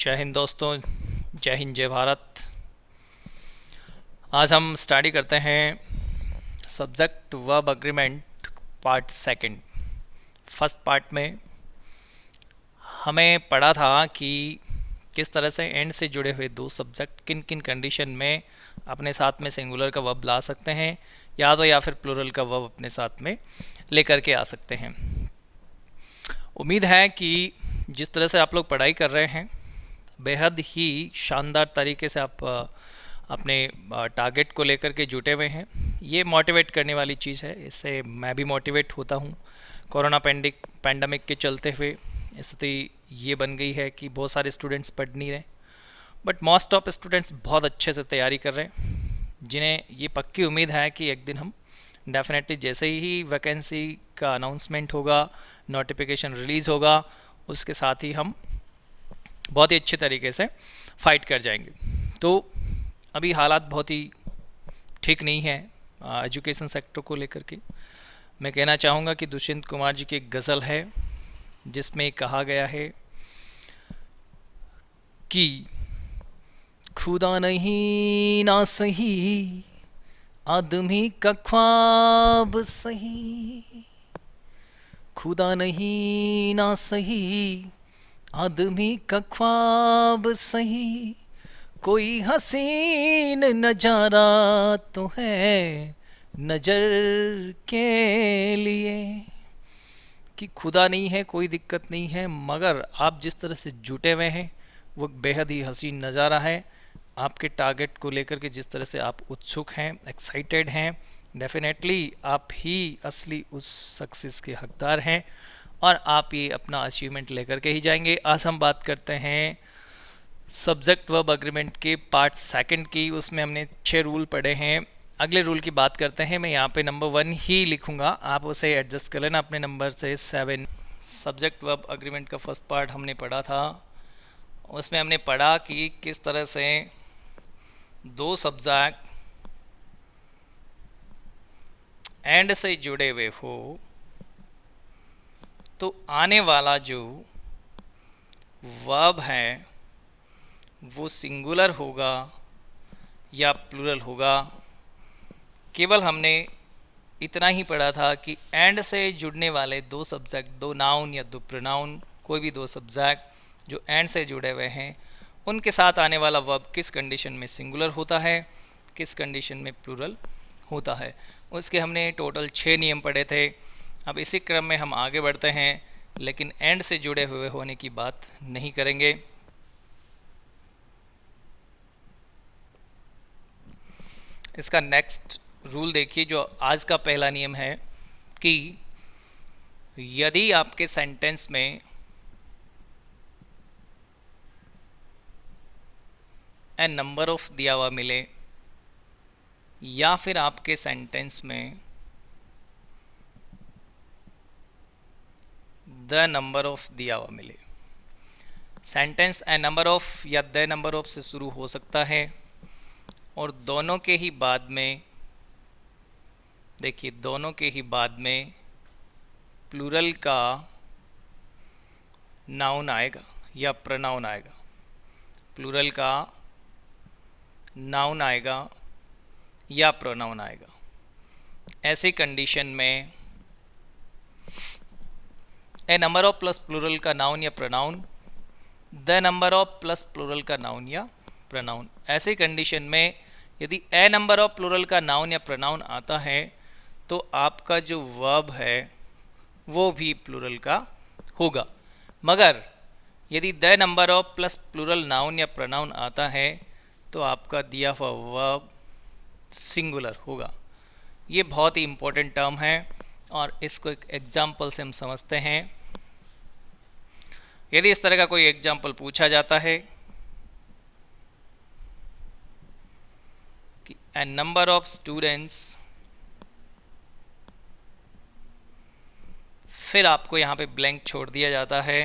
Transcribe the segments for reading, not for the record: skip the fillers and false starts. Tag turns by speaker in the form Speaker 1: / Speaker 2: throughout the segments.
Speaker 1: जय हिंद दोस्तों, जय हिंद जय भारत। आज हम स्टडी करते हैं subject verb agreement part second. First part में हमें पढ़ा था कि किस तरह से एंड से जुड़े हुए दो सब्जेक्ट किन किन कंडीशन में अपने साथ में सिंगुलर का वर्ब ला सकते हैं, या फिर प्लूरल का वर्ब अपने साथ में लेकर के आ सकते हैं। उम्मीद है कि जिस तरह से आप लोग पढ़ाई कर रहे हैं बेहद ही शानदार तरीके से आप अपने टारगेट को लेकर के जुटे हुए हैं। ये मोटिवेट करने वाली चीज़ है, इससे मैं भी मोटिवेट होता हूँ। कोरोना पैंडमिक के चलते हुए स्थिति ये बन गई है कि बहुत सारे स्टूडेंट्स पढ़ नहीं रहे, बट मोस्ट ऑफ स्टूडेंट्स बहुत अच्छे से तैयारी कर रहे हैं, जिन्हें ये पक्की उम्मीद है कि एक दिन हम डेफिनेटली जैसे ही वैकेंसी का अनाउंसमेंट होगा, नोटिफिकेशन रिलीज़ होगा, उसके साथ ही हम बहुत ही अच्छे तरीके से फाइट कर जाएंगे। तो अभी हालात बहुत ही ठीक नहीं है एजुकेशन सेक्टर को लेकर के। मैं कहना चाहूँगा कि दुष्यंत कुमार जी की एक गज़ल है जिसमें कहा गया है कि खुदा नहीं ना सही, आदमी का ख्वाब सही। खुदा नहीं ना सही, आदमी का ख्वाब सही। कोई हसीन नजारा तो है नजर के लिए। कि खुदा नहीं है, कोई दिक्कत नहीं है, मगर आप जिस तरह से जुटे हुए हैं वो बेहद ही हसीन नज़ारा है। आपके टारगेट को लेकर के जिस तरह से आप उत्सुक हैं, एक्साइटेड हैं, डेफिनेटली आप ही असली उस सक्सेस के हकदार हैं और आप ये अपना अचीवमेंट लेकर के ही जाएंगे। आज हम बात करते हैं सब्जेक्ट वर्ब अग्रीमेंट के पार्ट सेकंड की। उसमें हमने 6 रूल पढ़े हैं। अगले रूल की बात करते हैं। मैं यहाँ पे नंबर 1 ही लिखूँगा, आप उसे एडजस्ट कर लेना अपने नंबर से 7। सब्जेक्ट वर्ब अग्रीमेंट का फर्स्ट पार्ट हमने पढ़ा था। उसमें हमने पढ़ा कि किस तरह से दो सब्जेक्ट एंड से जुड़े हुए हो तो आने वाला जो वर्ब है वो सिंगुलर होगा या प्लूरल होगा। केवल हमने इतना ही पढ़ा था कि एंड से जुड़ने वाले दो सब्जेक्ट, दो नाउन या दो प्रोनाउन, कोई भी दो सब्जेक्ट जो एंड से जुड़े हुए हैं, उनके साथ आने वाला वर्ब किस कंडीशन में सिंगुलर होता है, किस कंडीशन में प्लूरल होता है। उसके हमने टोटल 6 नियम पढ़े थे। अब इसी क्रम में हम आगे बढ़ते हैं, लेकिन एंड से जुड़े हुए होने की बात नहीं करेंगे। इसका नेक्स्ट रूल देखिए, जो आज का पहला नियम है कि यदि आपके सेंटेंस में ए नंबर ऑफ दिया हुआ मिले या फिर आपके सेंटेंस में द नंबर ऑफ दिया हुआ मिले, सेंटेंस ए नंबर ऑफ या द नंबर ऑफ से शुरू हो सकता है और दोनों के ही बाद में, देखिए दोनों के ही बाद में प्लूरल का नाउन आएगा या प्रोनाउन आएगा। प्लूरल का नाउन आएगा या प्रोनाउन आएगा। ऐसी कंडीशन में a number of plus plural का नाउन या pronoun, the number of plus plural का नाउन या प्रोनाउन। ऐसी कंडीशन में यदि ए नंबर ऑफ प्लूरल का नाउन या प्रोनाउन आता है तो आपका जो वर्ब है वो भी प्लूरल का होगा। मगर यदि the number of plus plural noun या प्रोनाउन आता है तो आपका दिया हुआ वर्ब सिंगुलर होगा। ये बहुत ही इम्पोर्टेंट टर्म है और इसको एक एग्जाम्पल से हम समझते हैं। यदि इस तरह का कोई एग्जाम्पल पूछा जाता है कि ए नंबर ऑफ स्टूडेंट्स, फिर आपको यहाँ पे ब्लैंक छोड़ दिया जाता है,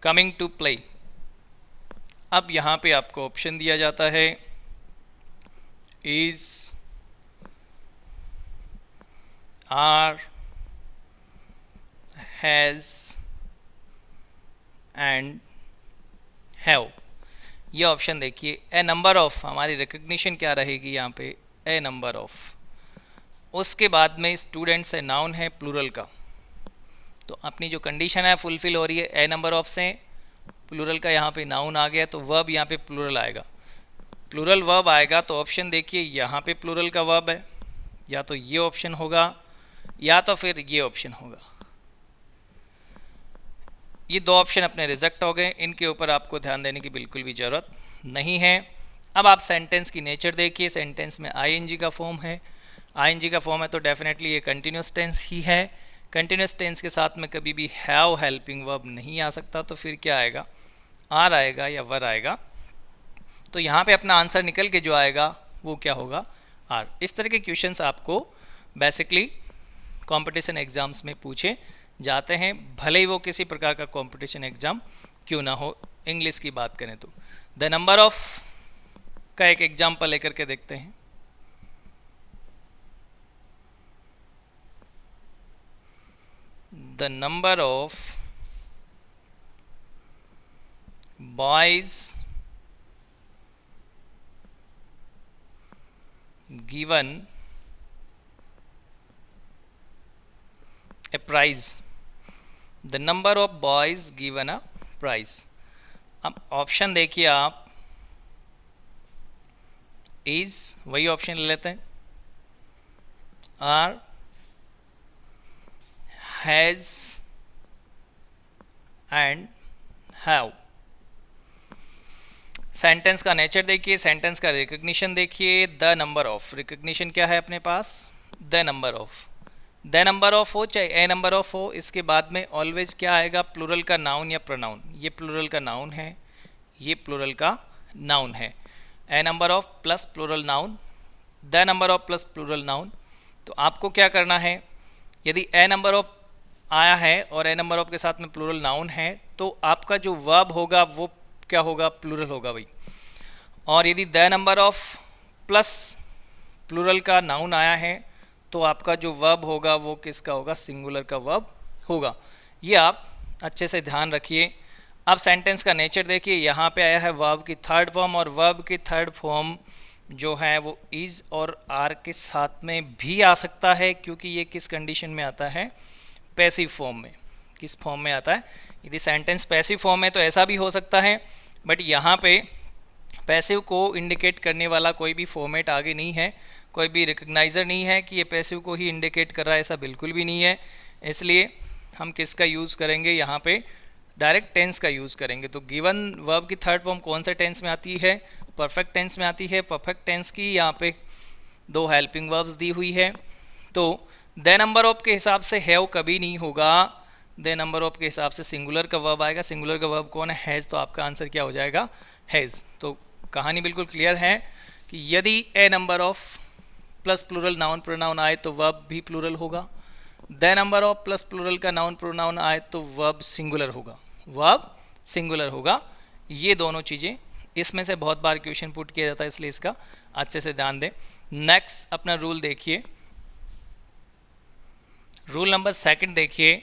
Speaker 1: कमिंग टू प्ले। अब यहाँ पे आपको ऑप्शन दिया जाता है is are, has and have. ये ऑप्शन देखिए, ए नंबर ऑफ, हमारी रिकग्निशन क्या रहेगी यहाँ पे, ए नंबर ऑफ। उसके बाद में स्टूडेंट्स है, नाउन है प्लूरल का, तो अपनी जो कंडीशन है फुलफिल हो रही है। ए नंबर ऑफ से प्लूरल का यहाँ पे नाउन आ गया, तो वर्ब यहाँ पे प्लूरल आएगा। प्लूरल वर्ब आएगा तो ऑप्शन देखिए, यहाँ पे प्लूरल का वर्ब है, या तो ये ऑप्शन होगा या तो फिर ये ऑप्शन होगा। ये दो ऑप्शन अपने रिजेक्ट हो गए, इनके ऊपर आपको ध्यान देने की बिल्कुल भी ज़रूरत नहीं है। अब आप सेंटेंस की नेचर देखिए, सेंटेंस में आईएनजी का फॉर्म है, आईएनजी का फॉर्म है तो डेफिनेटली ये कंटिन्यूस टेंस ही है। कंटिन्यूस टेंस के साथ में कभी भी हैव हेल्पिंग वर्ब नहीं आ सकता, तो फिर क्या आएगा, आर आएगा या वर आएगा। तो यहाँ पे अपना आंसर निकल के जो आएगा वो क्या होगा, आर। इस तरह के क्वेश्चंस आपको बेसिकली कंपटीशन एग्जाम्स में पूछे जाते हैं, भले ही वो किसी प्रकार का कंपटीशन एग्जाम क्यों ना हो। इंग्लिश की बात करें तो द नंबर ऑफ का एक एग्जाम्पल लेकर के देखते हैं। The number of boys given a prize, the number of boys given a prize. अब ऑप्शन देखिए आप, इज, वही ऑप्शन ले लेते हैं, are, has and have. Sentence का नेचर देखिए, सेंटेंस का रिकग्निशन देखिए। द नंबर ऑफ, रिकग्निशन क्या है अपने पास, the number of. The number of हो चाहे ए नंबर ऑफ हो, इसके बाद में ऑलवेज क्या आएगा, प्लूरल का नाउन या प्रोनाउन। ये प्लूरल का नाउन है, ये प्लूरल का नाउन है। A number of plus plural noun, the number of plus plural noun. तो आपको क्या करना है, यदि ए नंबर ऑफ आया है और ए नंबर ऑफ के साथ में प्लूरल नाउन है, तो आपका जो वर्ब होगा वो क्या होगा, प्लूरल होगा भाई। और यदि the number of plus plural का नाउन आया है, तो आपका जो वर्ब होगा वो किसका होगा, सिंगुलर का वर्ब होगा। ये आप अच्छे से ध्यान रखिए। अब सेंटेंस का नेचर देखिए, यहाँ पे आया है वर्ब की थर्ड फॉर्म, और वर्ब की थर्ड फॉर्म जो है वो इज़ और आर के साथ में भी आ सकता है, क्योंकि ये किस कंडीशन में आता है, पैसिव फॉर्म में। किस फॉर्म में आता है, यदि सेंटेंस पैसिव फॉर्म है तो ऐसा भी हो सकता है, बट यहाँ पे पैसिव को इंडिकेट करने वाला कोई भी फॉर्मेट आगे नहीं है, कोई भी रिकग्नाइज़र नहीं है कि ये पैसिव को ही इंडिकेट कर रहा है, ऐसा बिल्कुल भी नहीं है। इसलिए हम किसका यूज़ करेंगे, यहाँ पे डायरेक्ट टेंस का यूज़ करेंगे। तो गिवन वर्ब की थर्ड फॉर्म कौन से टेंस में आती है, परफेक्ट टेंस में आती है। परफेक्ट टेंस की यहाँ पे दो हेल्पिंग वर्ब्स दी हुई है, तो द नंबर ऑफ के हिसाब से हैव कभी नहीं होगा, द नंबर ऑफ के हिसाब से सिंगुलर का वर्ब आएगा। सिंगुलर का वर्ब कौन है, हैज़, तो आपका आंसर क्या हो जाएगा, हैज़। तो कहानी बिल्कुल क्लियर है कि यदि a number of plus plural noun pronoun आए तो वर्ब भी प्लूरल होगा, the number of plus plural का नाउन प्रोनाउन आए तो वर्ब सिंगुलर होगा, वर्ब सिंगुलर होगा। ये दोनों चीज़ें, इसमें से बहुत बार क्वेश्चन पुट किया जाता है, इसलिए इसका अच्छे से ध्यान दें। नेक्स्ट अपना रूल देखिए, रूल नंबर सेकंड देखिए,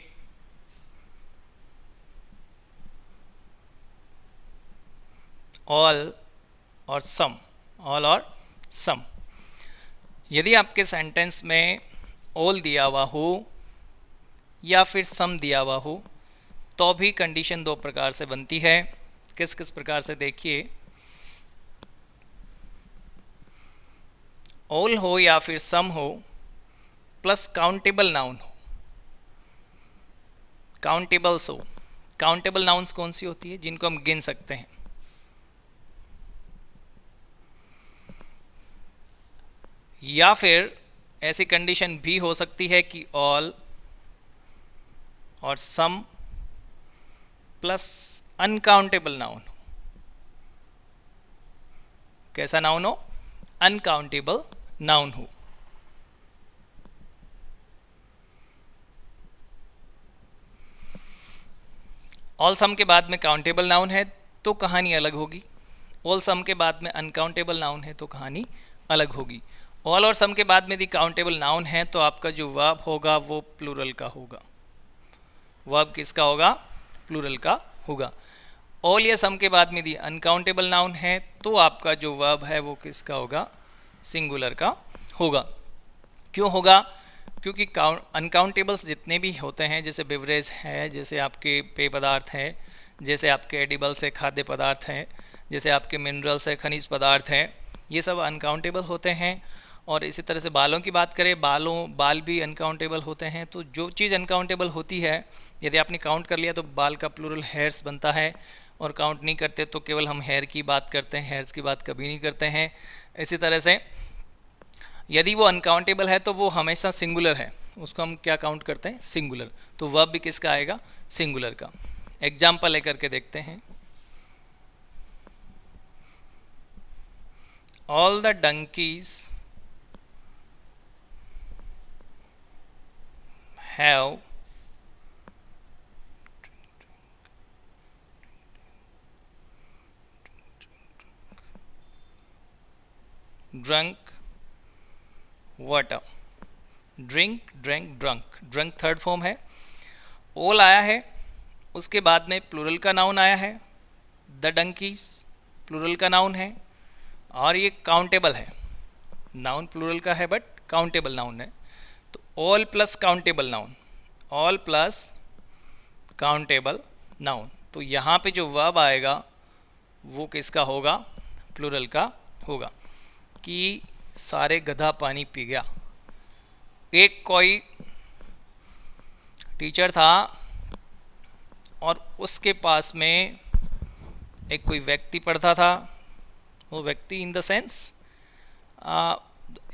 Speaker 1: ऑल और सम, ऑल और सम। यदि आपके सेंटेंस में ऑल दिया हुआ हो या फिर सम दिया हुआ हो, तो भी कंडीशन दो प्रकार से बनती है। किस किस प्रकार से देखिए, ऑल हो या फिर सम हो प्लस काउंटेबल नाउन हो, काउंटेबल्स हो। काउंटेबल नाउन्स कौन सी होती है, जिनको हम गिन सकते हैं। या फिर ऐसी कंडीशन भी हो सकती है कि ऑल और सम प्लस अनकाउंटेबल नाउन हो। कैसा नाउन हो, अनकाउंटेबल नाउन हो। ऑल सम के बाद में काउंटेबल नाउन है तो कहानी अलग होगी, ऑल सम के बाद में अनकाउंटेबल नाउन है तो कहानी अलग होगी। ऑल और सम के बाद में यदि काउंटेबल नाउन है तो आपका जो वर्ब होगा वो प्लूरल का होगा। वर्ब किसका होगा? प्लूरल का होगा। ऑल या सम के बाद में यदि अनकाउंटेबल नाउन है तो आपका जो वर्ब है वो किसका होगा? सिंगुलर का होगा। क्यों होगा? क्योंकि अनकाउंटेबल्स जितने भी होते हैं, जैसे बिवरेज है, जैसे आपके पेय पदार्थ हैं, जैसे आपके एडिबल्स है, खाद्य पदार्थ हैं, जैसे आपके मिनरल्स है, खनिज पदार्थ हैं, ये सब अनकाउंटेबल होते हैं। और इसी तरह से बालों की बात करें, बाल भी अनकाउंटेबल होते हैं। तो जो चीज़ अनकाउंटेबल होती है, यदि आपने काउंट कर लिया तो बाल का प्लूरल हेयर्स बनता है, और काउंट नहीं करते तो केवल हम हेयर की बात करते हैं, हेयर्स की बात कभी नहीं करते हैं। इसी तरह से यदि वो अनकाउंटेबल है तो वो हमेशा सिंगुलर है, उसको हम क्या काउंट करते हैं? सिंगुलर। तो वर्ब भी किसका आएगा? सिंगुलर का। एग्जाम्पल लेकर के देखते हैं। All the donkeys have drunk water. Drink, drank, drunk. Drunk third form है। ऑल आया है, उसके बाद में प्लूरल का नाउन आया है। द डंकीज प्लूरल का नाउन है, और ये काउंटेबल है। नाउन प्लूरल का है बट काउंटेबल नाउन है। तो all plus countable noun, all plus countable noun. तो यहाँ पे जो वर्ब आएगा वो किसका होगा? प्लूरल का होगा। कि सारे गधा पानी पी गया। एक कोई टीचर था और उसके पास में एक कोई व्यक्ति पढ़ता था। वो व्यक्ति इन द सेंस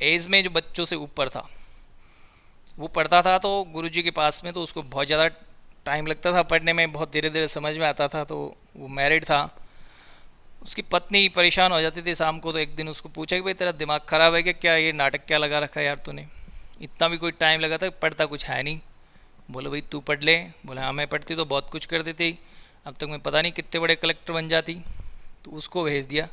Speaker 1: एज में जो बच्चों से ऊपर था, वो पढ़ता था। तो गुरुजी के पास में, तो उसको बहुत ज़्यादा टाइम लगता था पढ़ने में, बहुत धीरे धीरे समझ में आता था। तो वो मैरिड था। उसकी पत्नी परेशान हो जाती थी शाम को। तो एक दिन उसको पूछा कि भाई तेरा दिमाग ख़राब है क्या ये नाटक क्या लगा रखा है यार तूने, इतना भी कोई टाइम लगा था, पढ़ता कुछ है नहीं। बोले भाई तू पढ़ ले। बोले हाँ मैं पढ़ती तो बहुत कुछ कर देती, अब तक मैं पता नहीं कितने बड़े कलेक्टर बन जाती। तो उसको भेज दिया।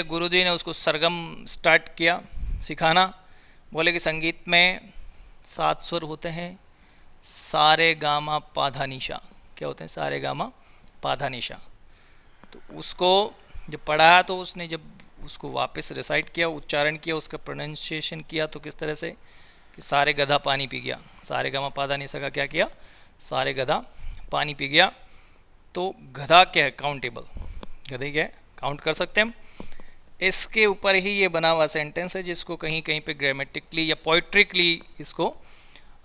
Speaker 1: गुरुजी ने उसको सरगम स्टार्ट किया सिखाना। बोले कि संगीत में 7 स्वर होते हैं, सारे गामा पाधा निशा। क्या होते हैं? सारे गामा पाधा निशा। तो उसको जब पढ़ाया तो उसने जब उसको वापस रिसाइट किया, उच्चारण किया, उसका प्रोनाउंसिएशन किया, तो किस तरह से कि सारे गधा पानी पी गया। सारे गामा पाधा निशा का क्या किया? सारे गधा पानी पी गया। तो गधा क्या है? काउंटेबल। गधे क्या है? काउंट कर सकते हैं हम। इसके ऊपर ही ये बना हुआ सेंटेंस है, जिसको कहीं कहीं पे ग्रामेटिकली या पोइट्रिकली इसको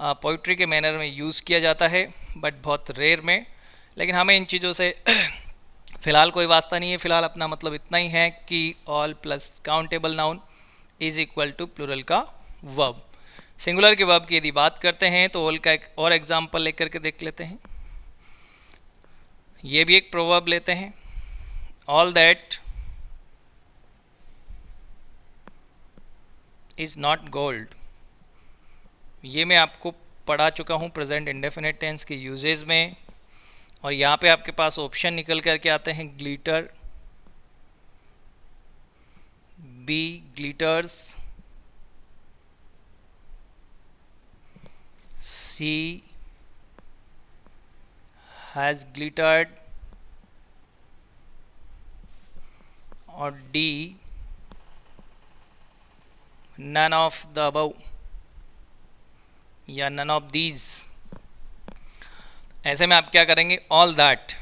Speaker 1: पोइट्री के मैनर में यूज़ किया जाता है, बट बहुत रेयर में। लेकिन हमें इन चीज़ों से फ़िलहाल कोई वास्ता नहीं है। फ़िलहाल अपना मतलब इतना ही है कि all plus countable noun is equal to plural का वर्ब। सिंगुलर के वर्ब की यदि बात करते हैं तो ऑल का एक और एग्जाम्पल लेकर के देख लेते हैं। ये भी एक प्रोवर्ब लेते हैं। All that is not gold. ये मैं आपको पढ़ा चुका हूँ प्रेजेंट इंडेफिनिट टेंस के यूजेज में। और यहाँ पे आपके पास ऑप्शन निकल करके आते हैं glitter, B glitters, C has glittered, और D none of the above या नन ऑफ दीज। ऐसे में आप क्या करेंगे? All that.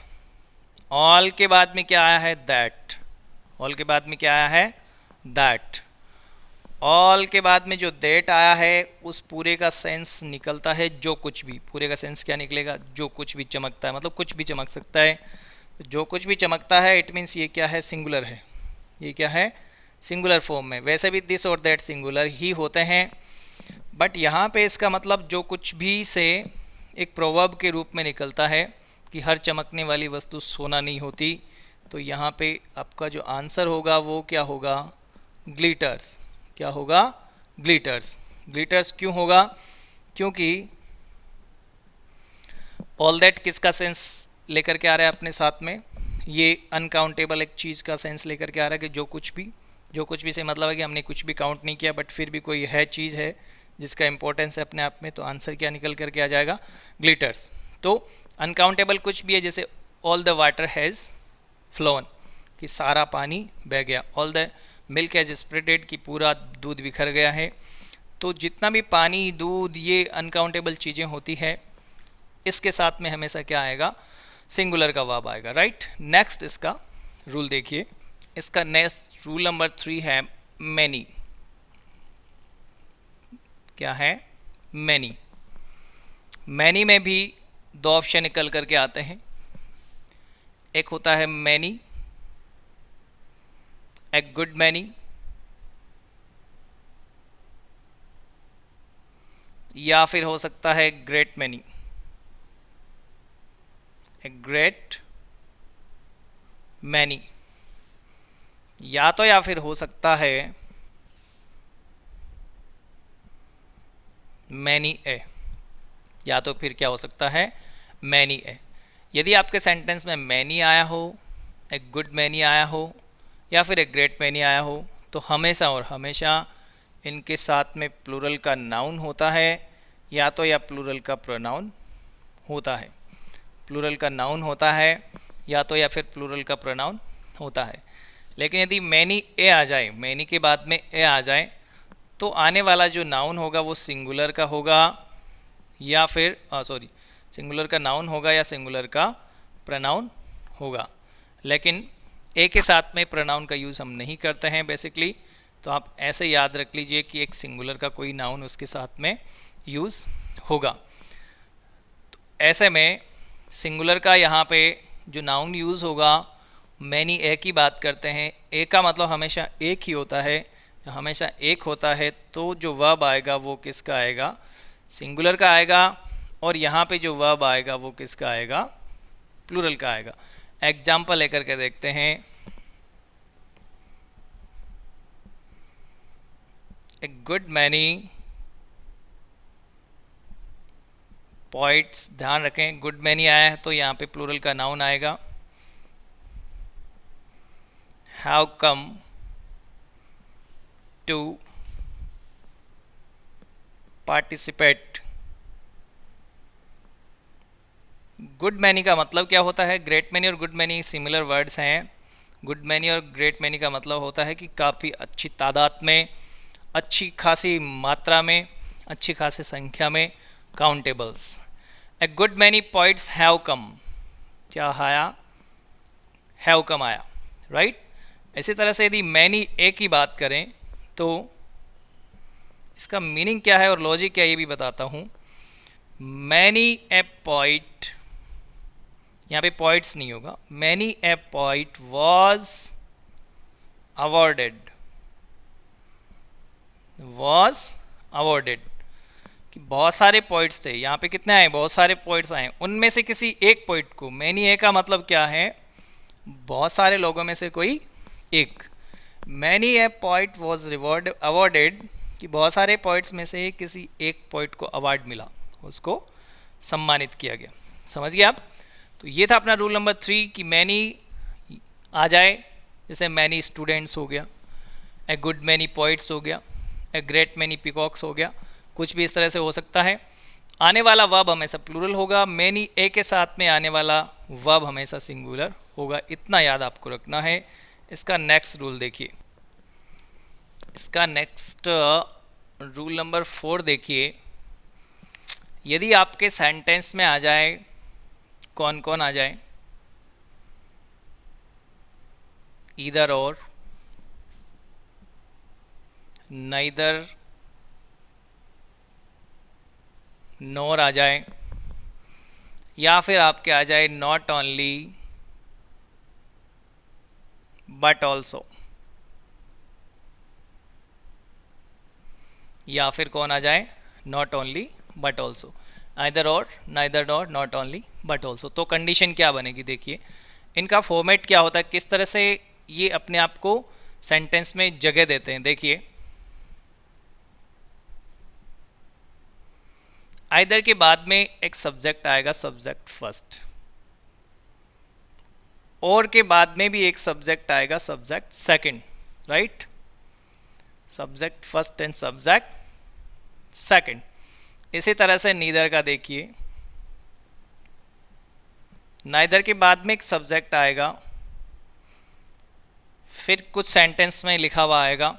Speaker 1: ऑल के बाद में क्या आया है? दैट। ऑल के बाद में क्या आया है? दैट। ऑल के बाद में जो दैट आया है उस पूरे का सेंस निकलता है जो कुछ भी। पूरे का सेंस क्या निकलेगा? जो कुछ भी चमकता है, मतलब कुछ भी चमक सकता है। तो जो कुछ भी चमकता है इट मीन्स ये क्या है? सिंगुलर है। ये क्या है? सिंगुलर फॉर्म में। वैसे भी दिस और दैट सिंगुलर ही होते हैं, बट यहाँ पे इसका मतलब जो कुछ भी से एक प्रोवर्ब के रूप में निकलता है कि हर चमकने वाली वस्तु सोना नहीं होती। तो यहाँ पे आपका जो आंसर होगा वो क्या होगा? ग्लिटर्स। क्या होगा? ग्लिटर्स। ग्लिटर्स क्यों होगा? क्योंकि ऑल दैट किसका सेंस लेकर के आ रहा है अपने साथ में? ये अनकाउंटेबल एक चीज़ का सेंस लेकर के आ रहा है कि जो कुछ भी, जो कुछ भी से मतलब है कि हमने कुछ भी काउंट नहीं किया, बट फिर भी कोई है चीज़ है जिसका इंपॉर्टेंस है अपने आप में, तो आंसर क्या निकल करके आ जाएगा? ग्लिटर्स। तो अनकाउंटेबल कुछ भी है, जैसे all the water has phloem, कि सारा पानी बह गया। All the milk has spreaded, कि पूरा दूध बिखर गया है। तो जितना भी पानी, दूध, ये अनकाउंटेबल चीज़ें होती है, इसके साथ में हमेशा क्या आएगा? सिंगुलर का वर्ब आएगा, राइट। नेक्स्ट इसका रूल देखिए। इसका नेक्स्ट रूल नंबर 3 है मैनी। क्या है? मैनी। मैनी में भी दो ऑप्शन निकल करके आते हैं। एक होता है मैनी, ए गुड मैनी, या फिर हो सकता है great many, a great many, या फिर हो सकता है मैनी ए, या तो फिर क्या हो सकता है? Many a. यदि आपके सेंटेंस में मैनी आया हो, ए गुड मैनी आया हो, या फिर एक ग्रेट मैनी आया हो, तो हमेशा और हमेशा इनके साथ में प्लूरल का नाउन होता है, या प्लूरल का प्रोनाउन होता है। प्लूरल का नाउन होता है या फिर प्लूरल का प्रोनाउन होता है। लेकिन यदि मैनी ए आ जाए, मैनी के बाद में ए आ जाए, तो आने वाला जो नाउन होगा वो सिंगुलर का होगा, या फिर सिंगुलर का नाउन होगा या सिंगुलर का प्रोनाउन होगा। लेकिन ए के साथ में प्रोनाउन का यूज़ हम नहीं करते हैं बेसिकली, तो आप ऐसे याद रख लीजिए कि एक सिंगुलर का कोई नाउन उसके साथ में यूज़ होगा। तो ऐसे में सिंगुलर का यहाँ पे जो नाउन यूज़ होगा, मैनी ए की बात करते हैं। ए का मतलब हमेशा एक ही होता है, जो हमेशा एक होता है, तो जो वर्ब आएगा वो किसका आएगा? सिंगुलर का आएगा। और यहाँ पे जो वर्ब आएगा वो किसका आएगा? प्लूरल का आएगा। एग्जाम्पल लेकर के देखते हैं। ए गुड मैनी पॉइंट्स, ध्यान रखें गुड मैनी आया है तो यहाँ पे प्लूरल का नाउन आएगा। Have come to participate. Good many का मतलब क्या होता है? ग्रेट मैनी और गुड मैनी सिमिलर वर्ड्स हैं। गुड मैनी और ग्रेट मैनी का मतलब होता है कि काफ़ी अच्छी तादाद में, अच्छी खासी मात्रा में, अच्छी खासी संख्या में, countables. A good many points have come, क्या आया? हैव कम आया, राइट। इसी तरह से यदि मैनी ए की बात करें तो इसका मीनिंग क्या है और लॉजिक क्या है ये भी बताता हूँ। मैनी ए पॉइंट, यहाँ पे पॉइंट्स नहीं होगा। Many a point was awarded, was awarded, कि बहुत सारे पॉइंट्स थे। यहाँ पे कितने आए? बहुत सारे पॉइंट्स आए। उनमें से किसी एक पॉइंट को, मैनी ए का मतलब क्या है? बहुत सारे लोगों में से कोई एक। Many a point was reward awarded, कि बहुत सारे पॉइंट्स में से किसी एक पॉइंट को अवार्ड मिला, उसको सम्मानित किया गया। समझ गए आप? तो ये था अपना रूल नंबर 3 कि मैनी आ जाए, जैसे मैनी स्टूडेंट्स हो गया, ए गुड मैनी पॉइंट्स हो गया, ए ग्रेट मैनी पिकॉक्स हो गया, कुछ भी इस तरह से हो सकता है। आने वाला वर्ब हमेशा प्लूरल होगा। मैनी ए के साथ में आने वाला वर्ब हमेशा सिंगुलर होगा। इतना याद आपको रखना है। इसका नेक्स्ट रूल देखिए। इसका नेक्स्ट रूल नंबर 4 देखिए। यदि आपके सेंटेंस में आ जाए, कौन कौन आ जाए? ईदर और, नाइदर, नोर आ जाए, या फिर आपके आ जाए नॉट ओनली बट ऑल्सो, या फिर कौन आ जाए? Not only but also. Either or, neither nor, not only but also. तो कंडीशन क्या बनेगी? देखिए इनका फॉर्मेट क्या होता है, किस तरह से ये अपने आप को सेंटेंस में जगह देते हैं। देखिए आइदर के बाद में एक सब्जेक्ट आएगा, सब्जेक्ट फर्स्ट, और के बाद में भी एक सब्जेक्ट आएगा, subject second, right. Subject first and subject second. इसी तरह से नीदर का देखिए, नाइदर के बाद में एक सब्जेक्ट आएगा, फिर कुछ सेंटेंस में लिखा हुआ आएगा।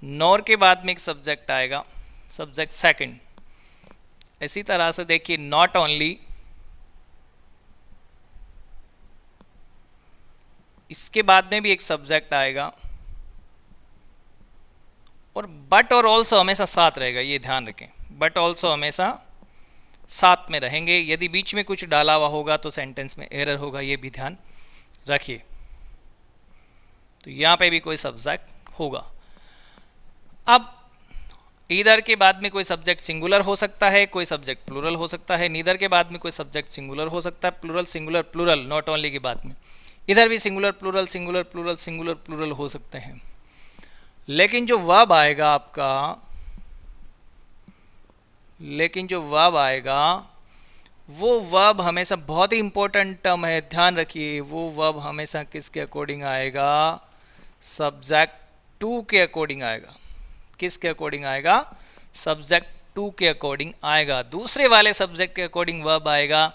Speaker 1: नॉर के बाद में एक सब्जेक्ट आएगा, सब्जेक्ट सेकंड। इसी तरह से देखिए नॉट ओनली, इसके बाद में भी एक सब्जेक्ट आएगा, और बट और ऑल्सो हमेशा साथ रहेगा, ये ध्यान रखें। बट ऑल्सो हमेशा साथ में रहेंगे। यदि बीच में कुछ डाला हुआ होगा तो सेंटेंस में एरर होगा, ये भी ध्यान रखिए। तो यहाँ पे भी कोई सब्जेक्ट होगा। अब ईदर के बाद में कोई सब्जेक्ट सिंगुलर हो सकता है, कोई सब्जेक्ट प्लूरल हो सकता है। नीदर के बाद में कोई सब्जेक्ट सिंगुलर हो सकता है, plural singular plural, not only के बाद में। इधर भी singular plural singular plural singular plural हो सकते हैं। लेकिन जो वर्ब आएगा आपका, वो वर्ब हमेशा बहुत ही इंपॉर्टेंट टर्म है, ध्यान रखिए। वो वर्ब हमेशा किसके अकॉर्डिंग आएगा? सब्जेक्ट टू के अकॉर्डिंग आएगा। किसके अकॉर्डिंग आएगा? सब्जेक्ट टू के अकॉर्डिंग आएगा, दूसरे वाले सब्जेक्ट के अकॉर्डिंग वर्ब आएगा।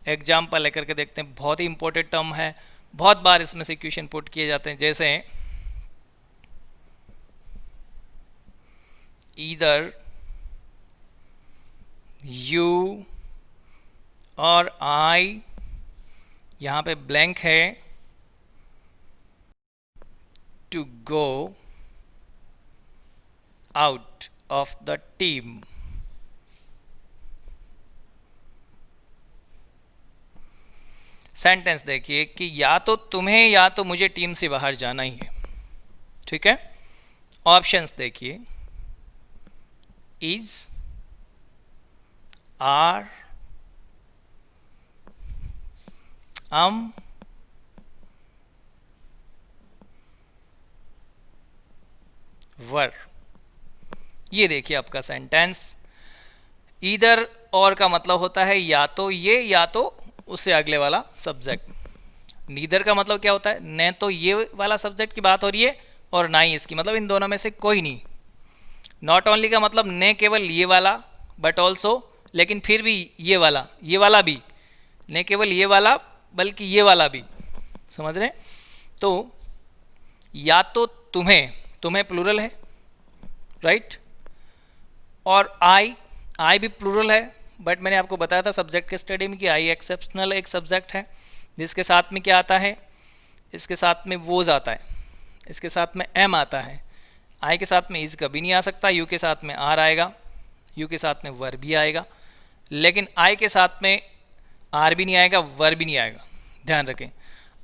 Speaker 1: एग्जाम्पल लेकर के देखते हैं, बहुत ही इंपॉर्टेंट टर्म है, बहुत बार इसमें से क्वेश्चन पुट किए जाते हैं। जैसे ईदर, यू और आई, यहाँ पे ब्लैंक है, to go out of the team. Sentence देखिए कि या तो तुम्हें या तो मुझे टीम से बाहर जाना ही है, ठीक है। ऑप्शंस देखिए, इज, आर, वर। ये देखिए आपका सेंटेंस। ईदर और का मतलब होता है या तो ये या तो उससे अगले वाला सब्जेक्ट। नीदर का मतलब क्या होता है? न तो ये वाला सब्जेक्ट की बात हो रही है और ना ही इसकी, मतलब इन दोनों में से कोई नहीं। नॉट ओनली का मतलब न केवल ये वाला बट ऑल्सो, लेकिन फिर भी ये वाला भी, न केवल ये वाला बल्कि ये वाला भी, समझ रहे हैं? तो या तो तुम्हें प्लूरल है, राइट, और आई भी प्लूरल है, बट मैंने आपको बताया था सब्जेक्ट के स्टडी में कि आई एक्सेप्शनल एक सब्जेक्ट है, जिसके साथ में क्या आता है? इसके साथ में वोज आता है, इसके साथ में एम आता है। आई के साथ में इज कभी नहीं आ सकता, यू के साथ में आर आएगा, यू के साथ में वर भी आएगा, लेकिन आई के साथ में आर भी नहीं आएगा, वर भी नहीं आएगा, ध्यान रखें।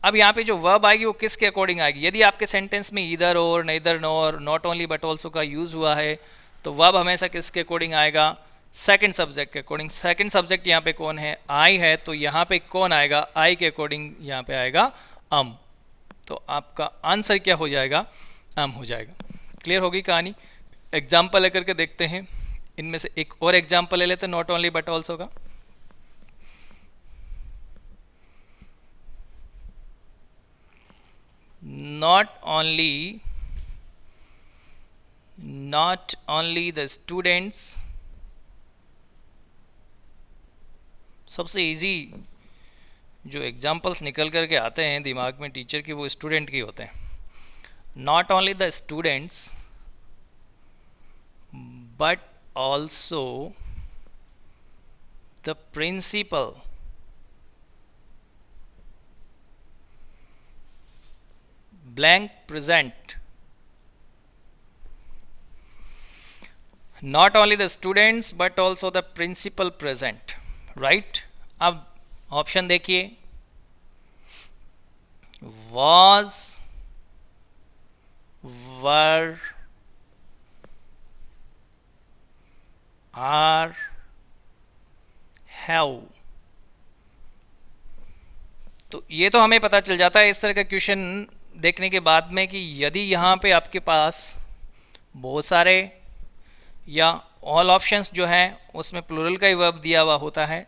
Speaker 1: अब यहाँ पे जो वर्ब आएगी वो किसके अकॉर्डिंग आएगी? यदि आपके सेंटेंस में ईदर और, neither nor, not only but also का यूज़ हुआ है, तो वर्ब हमेशा किसके अकॉर्डिंग आएगा? सेकंड सब्जेक्ट के अकॉर्डिंग। सेकंड सब्जेक्ट यहाँ पे कौन है? आई है, तो यहाँ पे कौन आएगा? आई के अकॉर्डिंग यहाँ पे आएगा अम। तो आपका आंसर क्या हो जाएगा? अम हो जाएगा। क्लियर होगी कहानी? एग्जाम्पल लेकर के देखते हैं। इनमें से एक और एग्जाम्पल ले लेते हैं नॉट ओनली बट ऑल्सो का। not only the students, सबसे इजी जो एग्जाम्पल्स निकल करके आते हैं दिमाग में टीचर की, वो स्टूडेंट की होते हैं। Not only the students but also the principal, blank present। not only the students but also the principal present, right। अब ऑप्शन देखिए, was, were, are, have। तो ये तो हमें पता चल जाता है इस तरह का क्वेश्चन देखने के बाद में कि यदि यहाँ पे आपके पास बहुत सारे या ऑल ऑप्शंस जो हैं उसमें प्लूरल का ही वर्ब दिया हुआ होता है,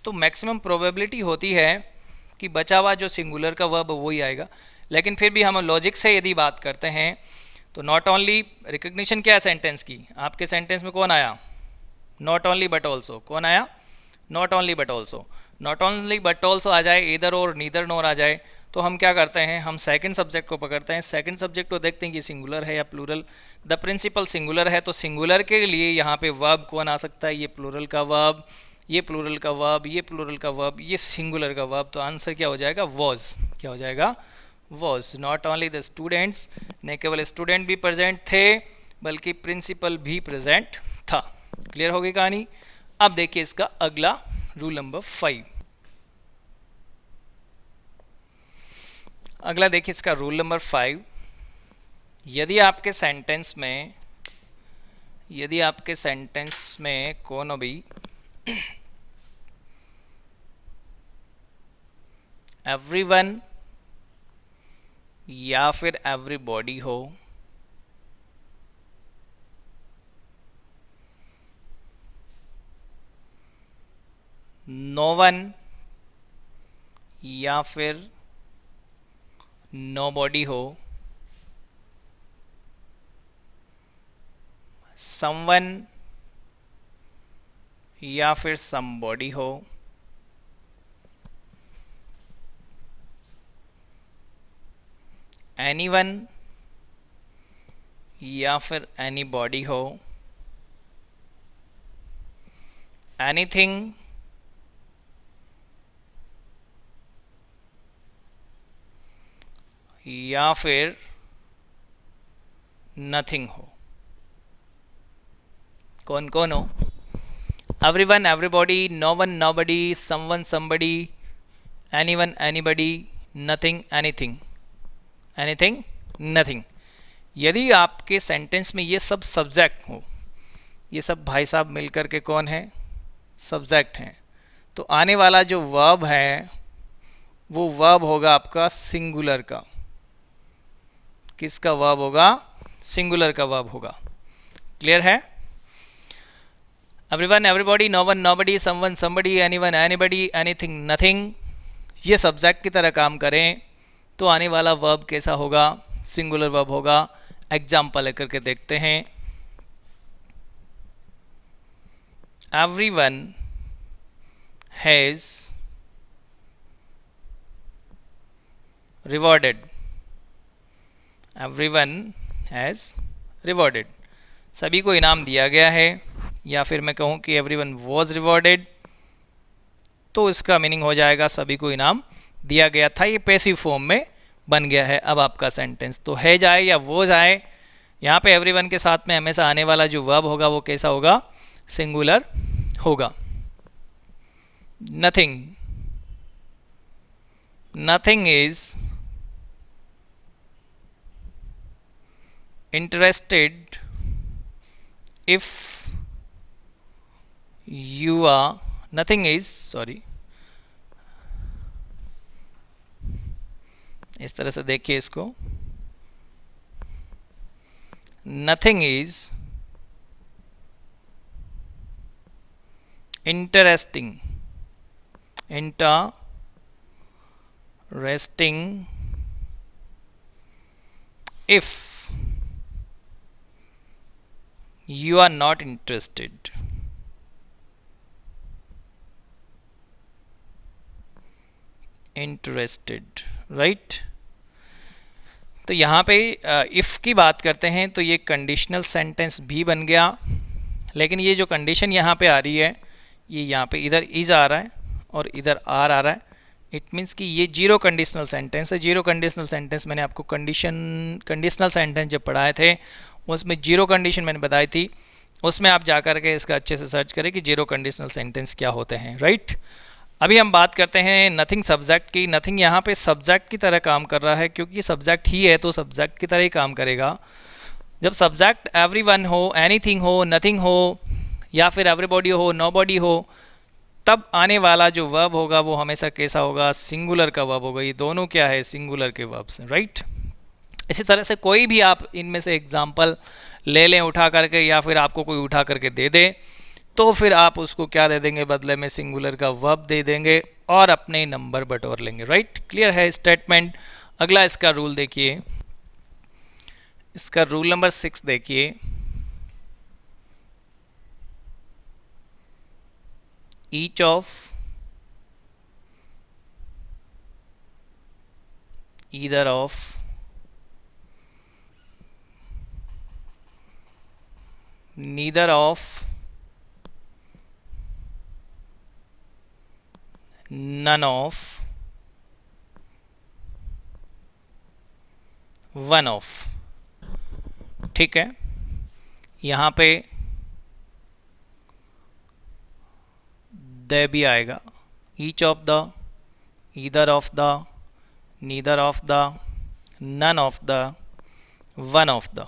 Speaker 1: तो मैक्सिमम प्रोबेबिलिटी होती है कि बचा हुआ जो सिंगुलर का वर्ब वही आएगा। लेकिन फिर भी हम लॉजिक से यदि बात करते हैं तो नॉट ओनली रिकग्निशन क्या है सेंटेंस की, आपके सेंटेंस में कौन आया, नॉट ओनली बट ऑल्सो, कौन आया, not only but also. Not only but also आ जाए, इधर और नीदर नोर आ जाए, तो हम क्या करते हैं, हम सेकंड सब्जेक्ट को पकड़ते हैं, सेकंड सब्जेक्ट को देखते हैं कि सिंगुलर है या प्लूरल। द प्रिंसिपल सिंगुलर है तो सिंगुलर के लिए यहाँ पे वर्ब कौन आ सकता है, ये प्लूरल का वर्ब, ये प्लूरल का वर्ब, ये प्लूरल का वर्ब, ये सिंगुलर का वर्ब। तो आंसर क्या हो जाएगा, वॉज, क्या हो जाएगा, was. Not only the students, न केवल स्टूडेंट भी प्रेजेंट थे बल्कि प्रिंसिपल भी प्रेजेंट था। क्लियर हो गई कहानी। अब देखिए इसका अगला रूल नंबर 5। अगला देखिए इसका रूल नंबर 5। यदि आपके सेंटेंस में कोनो भी एवरीवन या फिर एवरीबॉडी हो, नो वन या फिर नोबॉडी हो, समवन या फिर समबॉडी हो, एनीवन या फिर एनीबॉडी हो, एनीथिंग या फिर नथिंग हो। कौन कौन हो, everyone everybody, no one nobody, someone somebody, anyone anybody, nothing anything, anything nothing. यदि आपके सेंटेंस में ये सब सब्जेक्ट हो, ये सब भाई साहब मिलकर के कौन है, सब्जेक्ट हैं, तो आने वाला जो वर्ब है वो वर्ब होगा आपका सिंगुलर का। किसका वर्ब होगा, सिंगुलर का वर्ब होगा। क्लियर है। Everyone everybody, no one nobody, someone somebody, anyone anybody, anything nothing, ये सब्जेक्ट की तरह काम करें तो आने वाला वर्ब कैसा होगा, सिंगुलर वर्ब होगा। एग्जाम्पल लेकर के देखते हैं। Everyone has rewarded, everyone has rewarded, सभी को इनाम दिया गया है। या फिर मैं कहूँ कि एवरीवन वॉज रिवॉर्डेड, तो इसका मीनिंग हो जाएगा सभी को इनाम दिया गया था। ये पैसिव फॉर्म में बन गया है अब आपका सेंटेंस। तो है जाए या वो जाए, यहाँ पे एवरीवन के साथ में हमेशा आने वाला जो वर्ब होगा वो कैसा होगा, सिंगुलर होगा। Nothing, nothing is interested if you are, nothing is, sorry, इस तरह से देखिए इसको, nothing is interesting, interesting if you are not interested, interested, right। तो यहाँ पे इफ़ की बात करते हैं तो ये कंडीशनल सेंटेंस भी बन गया, लेकिन ये जो कंडीशन यहाँ पे आ रही है, ये यहाँ पे इधर इज आ रहा है और इधर आर आ रहा है। इट मीन्स कि ये जीरो कंडीशनल सेंटेंस है। जीरो कंडीशनल सेंटेंस मैंने आपको कंडीशनल सेंटेंस जब पढ़ाए थे उसमें जीरो कंडीशन मैंने बताई थी, उसमें आप जा कर के इसका अच्छे से सर्च करें कि जीरो कंडीशनल सेंटेंस क्या होते हैं, राइट। अभी हम बात करते हैं नथिंग सब्जेक्ट की। नथिंग यहाँ पे सब्जेक्ट की तरह काम कर रहा है, क्योंकि सब्जेक्ट ही है तो सब्जेक्ट की तरह ही काम करेगा। जब सब्जेक्ट एवरीवन हो, एनीथिंग हो, नथिंग हो, या फिर एवरीबॉडी हो, नोबॉडी हो, तब आने वाला जो वर्ब होगा वो हमेशा कैसा होगा, सिंगुलर का वर्ब होगा। ये दोनों क्या है, सिंगुलर के वर्ब्स हैं, राइट। इसी तरह से कोई भी आप इनमें से एग्जाम्पल ले लें उठा करके, या फिर आपको कोई उठा करके दे दे, तो फिर आप उसको क्या दे देंगे, बदले में सिंगुलर का वर्ब दे देंगे और अपने नंबर बटोर लेंगे, राइट। क्लियर है स्टेटमेंट। अगला इसका रूल देखिए, इसका रूल नंबर 6 देखिए, each of either of neither of none of one of. ठीक है, यहाँ पे दे भी आएगा, each of the, either of the, neither of the, none of the, one of the.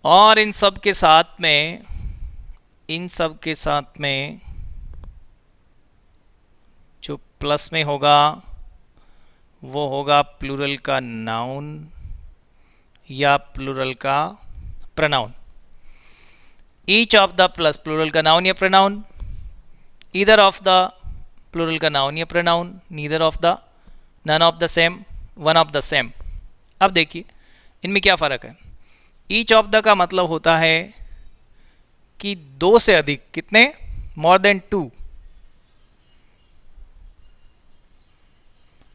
Speaker 1: और इन सब के साथ में, इन सब के साथ में जो प्लस में होगा वो होगा प्लूरल का नाउन या प्लूरल का pronoun. Each of the plus plural का नाउन या pronoun, either of the plural का नाउन या pronoun, neither of the, none of the same, one of the same. अब देखिए इनमें क्या फ़र्क है। ईच ऑफ द का मतलब होता है कि दो से अधिक, कितने, more than two,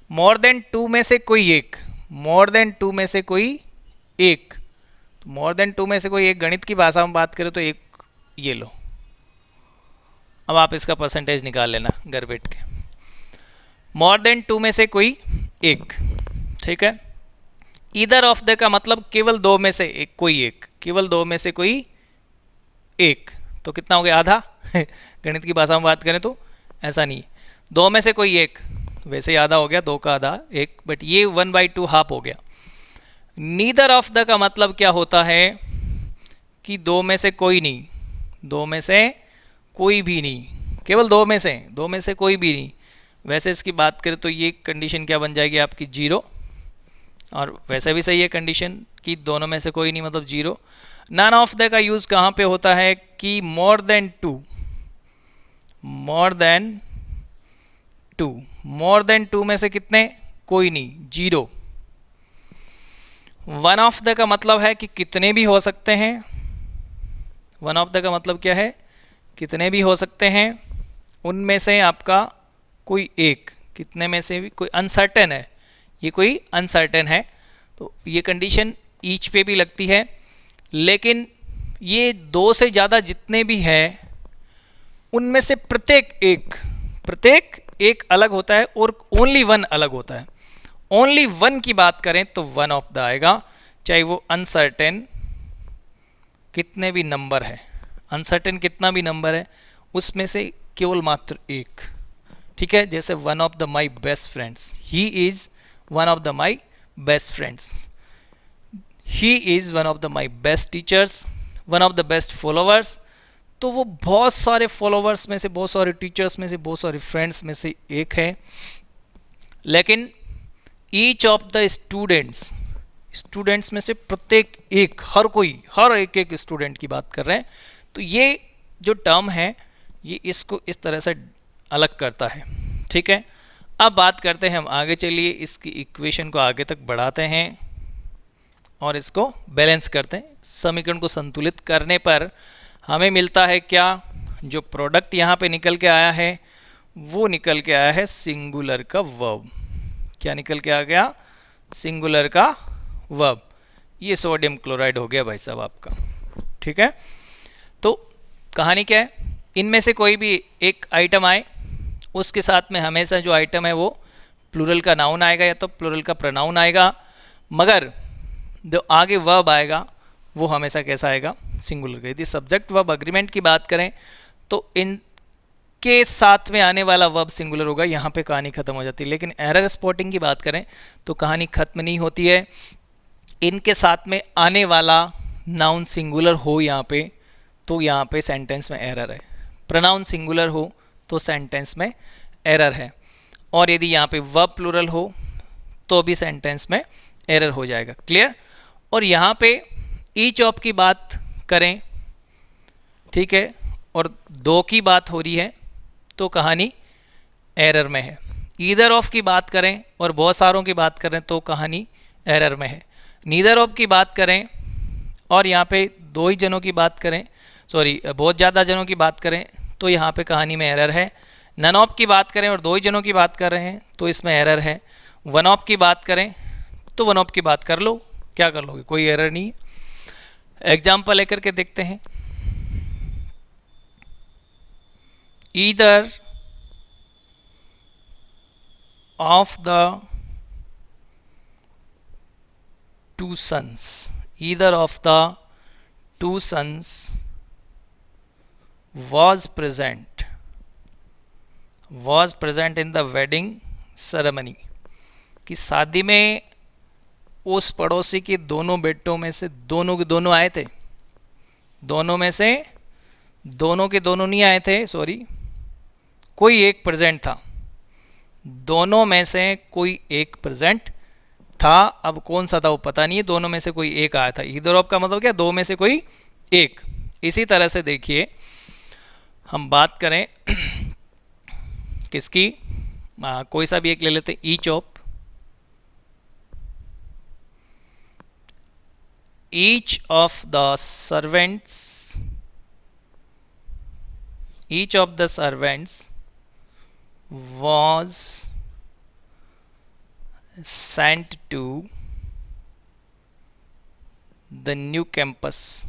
Speaker 1: more than two में से कोई एक, मोर देन टू में से कोई एक, तो मोर देन टू में से कोई एक, गणित की भाषा में बात करें तो एक, ये लो। अब आप इसका परसेंटेज निकाल लेना घर बैठ के। मोर देन टू में से कोई एक, ठीक है। ईदर ऑफ द का मतलब केवल दो में से एक, कोई एक, केवल दो में से कोई एक, तो कितना हो गया, आधा। गणित की भाषा में बात करें तो ऐसा नहीं, दो में से कोई एक, वैसे ही आधा हो गया, दो का आधा एक, बट ये 1/2 हाफ हो गया। नीदर ऑफ द का मतलब क्या होता है कि दो में से कोई नहीं, दो में से कोई भी नहीं, केवल दो में से, दो में से कोई भी नहीं। वैसे इसकी बात करें तो ये कंडीशन क्या बन जाएगी आपकी, 0, और वैसे भी सही है कंडीशन कि दोनों में से कोई नहीं मतलब 0। नन ऑफ द का यूज़ कहाँ पे होता है कि more than two, more than two, more than two में से कितने, कोई नहीं, 0। वन ऑफ द का मतलब है कि कितने भी हो सकते हैं, वन ऑफ द का मतलब क्या है, कितने भी हो सकते हैं, उनमें से आपका कोई एक, कितने में से भी कोई अनसर्टेन है, ये कोई अनसर्टेन है, तो ये कंडीशन ईच पे भी लगती है। लेकिन ये दो से ज़्यादा जितने भी हैं उनमें से प्रत्येक एक अलग होता है और ओनली वन अलग होता है। ओनली वन की बात करें तो वन ऑफ द आएगा, चाहे वो अनसर्टेन कितने भी नंबर है, अनसर्टेन कितना भी नंबर है उसमें से केवल मात्र एक। ठीक है, जैसे one of the my best friends, he is one of the my best friends, he is one of the my best teachers, one of the best followers. तो वो बहुत सारे फॉलोअर्स में से, बहुत सारे टीचर्स में से, बहुत सारे फ्रेंड्स में से एक है। लेकिन each of the students, students में से प्रत्येक एक, हर कोई, हर एक स्टूडेंट की बात कर रहे हैं। तो ये जो टर्म है ये इसको इस तरह से अलग करता है। ठीक है, अब बात करते हैं हम आगे, चलिए इसकी इक्वेशन को आगे तक बढ़ाते हैं और इसको बैलेंस करते हैं। समीकरण को संतुलित करने पर हमें मिलता है क्या, जो प्रोडक्ट यहाँ पे निकल के आया है वो निकल के आया है सिंगुलर का वर्ब। क्या निकल के आ गया, सिंगुलर का वर्ब। ये सोडियम क्लोराइड हो गया भाई साहब आपका। ठीक है, तो कहानी क्या है, इनमें से कोई भी एक आइटम आए उसके साथ में हमेशा जो आइटम है वो प्लूरल का नाउन आएगा या तो प्लूरल का प्रोनाउन आएगा, मगर जो आगे वर्ब आएगा वो हमेशा कैसा आएगा, सिंगुलर का। यदि सब्जेक्ट वर्ब अग्रीमेंट की बात करें तो इनके साथ में आने वाला वर्ब सिंगुलर होगा, यहाँ पे कहानी खत्म हो जाती है। लेकिन एरर स्पॉटिंग की बात करें तो कहानी खत्म नहीं होती है। इनके साथ में आने वाला नाउन सिंगुलर हो यहाँ पे तो यहाँ पे सेंटेंस में एरर है, प्रोनाउन सिंगुलर हो तो सेंटेंस में एरर है, और यदि यहाँ पे वर्ब प्लूरल हो तो भी सेंटेंस में एरर हो जाएगा। क्लियर। और यहाँ पे ईच ऑफ की बात करें, ठीक है, और दो की बात हो रही है तो कहानी एरर में है। ईदर ऑफ की बात करें और बहुत सारों की बात करें तो कहानी एरर में है। नीदर ऑफ की बात करें और यहाँ पे दो ही जनों की बात करें, सॉरी बहुत ज़्यादा जनों की बात करें तो यहाँ पे कहानी में एरर है। नन ऑफ की बात करें और दो ही जनों की बात कर रहे हैं तो इसमें एरर है। वन ऑफ की बात करें तो वन ऑफ की बात कर लो, क्या कर लोगे, कोई एरर नहीं है। एग्जाम्पल लेकर के देखते हैं। Either of the two sons, either of the two sons was present in the wedding ceremony, कि शादी में उस पड़ोसी के दोनों बेटों में से दोनों के दोनों आए थे, दोनों में से दोनों के दोनों नहीं आए थे, सॉरी कोई एक प्रेजेंट था, दोनों में से कोई एक प्रेजेंट था। अब कौन सा था वो पता नहीं है, दोनों में से कोई एक आया था। ईदर ऑफ का मतलब क्या, दो में से कोई एक। इसी तरह से देखिए हम बात करें किसकी, कोई सा भी एक ले लेते, each of the servants was sent to the new campus.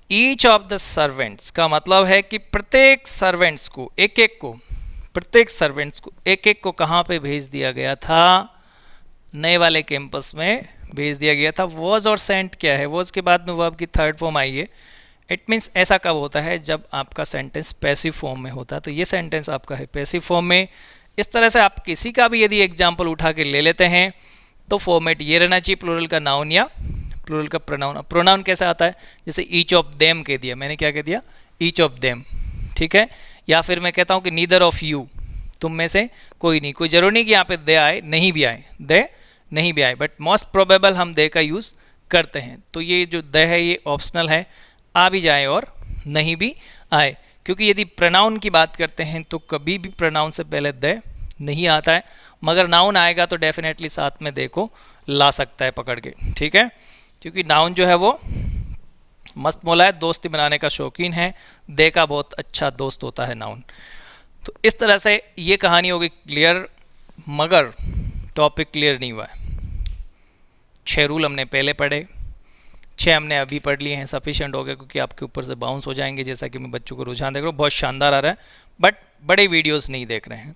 Speaker 1: Each of the servants का मतलब है कि प्रत्येक सर्वेंट्स को एक एक को, प्रत्येक सर्वेंट्स को एक एक को कहाँ पे भेज दिया गया था, नए वाले कैंपस में भेज दिया गया था। वॉज और सेंट क्या है, वॉज के बाद में वर्ब की थर्ड फॉर्म आई है। इट मीन्स ऐसा कब होता है, जब आपका सेंटेंस पैसिव फॉर्म में होता है। तो ये सेंटेंस आपका है पैसिव फॉर्म में। इस तरह से आप किसी का भी यदि एग्जाम्पल उठा के ले लेते हैं तो फॉर्मेट ये रहना चाहिए, प्लूरल का नाउन या प्लूरल का प्रोनाउन। प्रोनाउन कैसे आता है, जैसे ईच ऑफ देम कह दिया, मैंने क्या कह दिया, ईच ऑफ देम, ठीक है। या फिर मैं कहता हूँ कि नीदर ऑफ यू, तुम में से कोई नहीं। कोई जरूरी नहीं कि यहाँ पे दे आए, नहीं भी आए, दे नहीं भी आए, बट मोस्ट प्रोबेबल हम दे का यूज़ करते हैं। तो ये जो दे है ये ऑप्शनल है, आ भी जाए और नहीं भी आए, क्योंकि यदि प्रोनाउन की बात करते हैं तो कभी भी प्रोनाउन से पहले दे नहीं आता है, मगर नाउन आएगा तो डेफिनेटली साथ में दे को ला सकता है पकड़ के, ठीक है। क्योंकि नाउन जो है वो मस्त मौला है, दोस्ती बनाने का शौकीन है, दे का बहुत अच्छा दोस्त होता है नाउन। तो इस तरह से ये कहानी होगी क्लियर, मगर टॉपिक क्लियर नहीं हुआ है। 6 रूल हमने पहले पढ़े, 6 हमने अभी पढ़ लिए हैं, सफिशिएंट हो गया, क्योंकि आपके ऊपर से बाउंस हो जाएंगे। जैसा कि मैं बच्चों को रुझान देख रहा हूँ, बहुत शानदार आ रहा है, बट बड़े वीडियोस नहीं देख रहे हैं।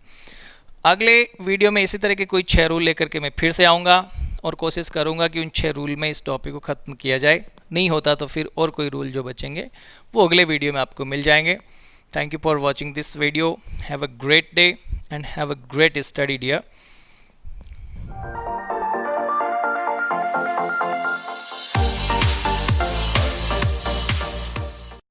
Speaker 1: अगले वीडियो में इसी तरह के कोई 6 रूल लेकर के मैं फिर से आऊँगा और कोशिश करूँगा कि उन 6 रूल में इस टॉपिक को ख़त्म किया जाए। नहीं होता तो फिर और कोई रूल जो बचेंगे वो अगले वीडियो में आपको मिल जाएंगे। Thank you for watching this video. Have a great day and have a great study dear.